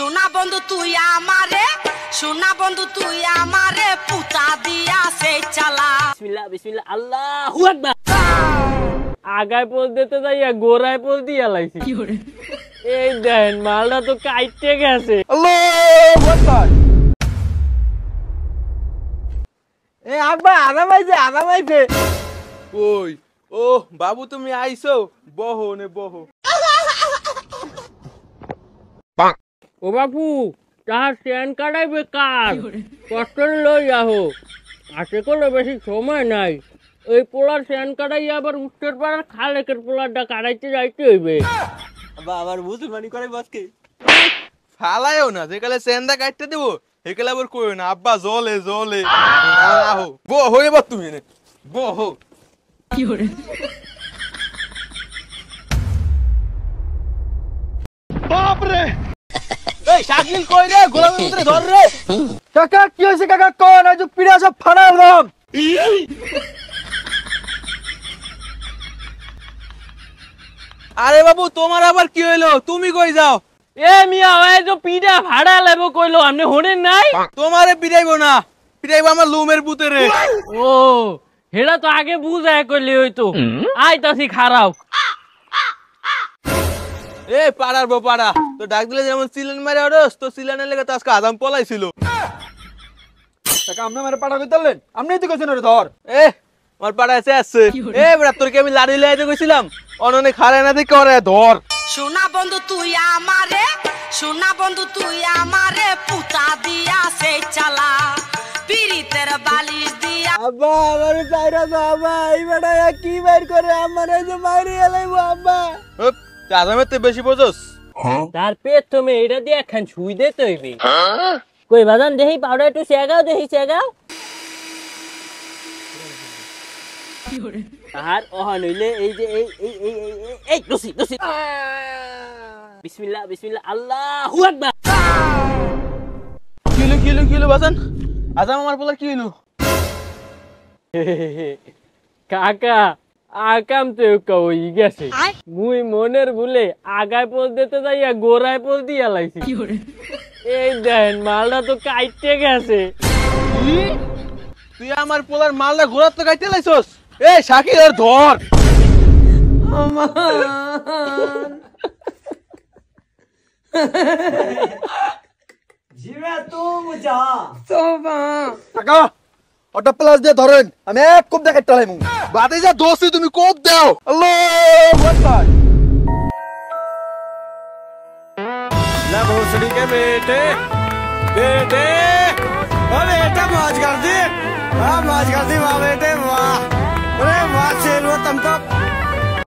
সোনা বন্ধু তুই আমারে, সোনা বন্ধু তুই আমারে পুতা দিয়া সে চালা। বিসমিল্লাহ বিসমিল্লাহ আল্লাহু আকবার। আগায় পোল দিতে যাইয়া গোড়ায় পোল দিয়া লাইছি। এই দেন মালটা তো কাইটে গেছে। আল্লাহু আকবার। এ আব্বা আরামাইছে। কই ও বাবু তুমি আইছো, বহো নে বহো। ও বাপু তাহার স্ট্যান্ড কাটাইবে কার, কষ্ট লই যাহো, হাতে করলে বেশি সময় নাই। ওই পোলার স্ট্যান্ড কাটাইয়া আবার উত্তর পাড়ার খালেকের পোলারটা কাটাইতে যাইতে হইবে। আবার মুসলমানি করে বসকে ফালায়ও না, যেকালে সেন্দা কাটতে দেবো সেকালে আবার কইও না আব্বা জলে জলে। আহো বহো এবার তুমি নে বহো। বাপ রে, এই শাকিল কই রে, গোলামের ভিতরে ধর রে। কাকা কি হইছে কাকা, কোন আজ পিড়া সব ফাড়ালাম। আরে বাবু তোমার আবার কি হইলো, তুমি কই যাও? এ মিয়া ওই তো পিঠা ভাড়া লেবো কইলো, আপনি হনেন নাই? তোমারে পিটাইবো না, পিটাইবো আমার লুমের পুতেরে। ও হেটা তো আগে বুঝায় কইলে হইতো। আইতাছি খারাপ। এ পাড়ার বো পাড়া, তো ডাক দিলে যেমন সিলেন মারে ওরস, তো সিলেনের লেগে তো আজকে আদাম পলাইছিল। কাকা আপনি আমারে পাড়া কইতালেন, আপনিই তো কইছেন ওরে ধর। এ আমার পাড়া এসে আসছে। এ বড়া তোর কি আমি লাড়ি লাইতে কইছিলাম, অননে খারে না দেখে ওরে ধর। সোনা বন্ধু তুই আমারে, সোনা বন্ধু তুই আমারে পুতা দিয়া সে চালা। পিরিতের বালিশ দিয়া আব্বা আমারে চাইরা দাও আব্বা, এই বেটা কি বাইর করে আমারে যে মাইরে এলাইবো আব্বা। আদামের তো বেশি বোঝস। তার পেট তুমি এটা দিয়ে একখান ছুই দিতে হইবে। কই বাজান দেখি পাউডার একটু সেগাও, দেখি সেগাও। আর ওহন হইলে এই যে এই দোসি বিসমিল্লাহ বিসমিল্লাহ আল্লাহু আকবার। কিলো বাজান, আদাম আমার পোলা কি হইলো? কাকা আকাম তো কই গেছে, মুই মনের ভুলে আগায় পোল দিতে যাইয়া গোড়ায় পোল দিয়া লাইছি। এই দেন মালটা তো কাইটে গেছে। তুই আমার পোলার মালটা ঘোরার তো কাইতে লাইছস। এ শাকিল আর ধর। কাকা ওটা প্লাস দিয়ে ধরেন, আমি এক কোপ দেখে টালাইমু। বাদে যা দোস্তি তুমি কোপ দাও। আল্লাহু আকবার। ला भोसड़ी के बेटे बेटे, अरे बेटा मौज कर दी, हाँ मौज कर दी वाह बेटे वाह।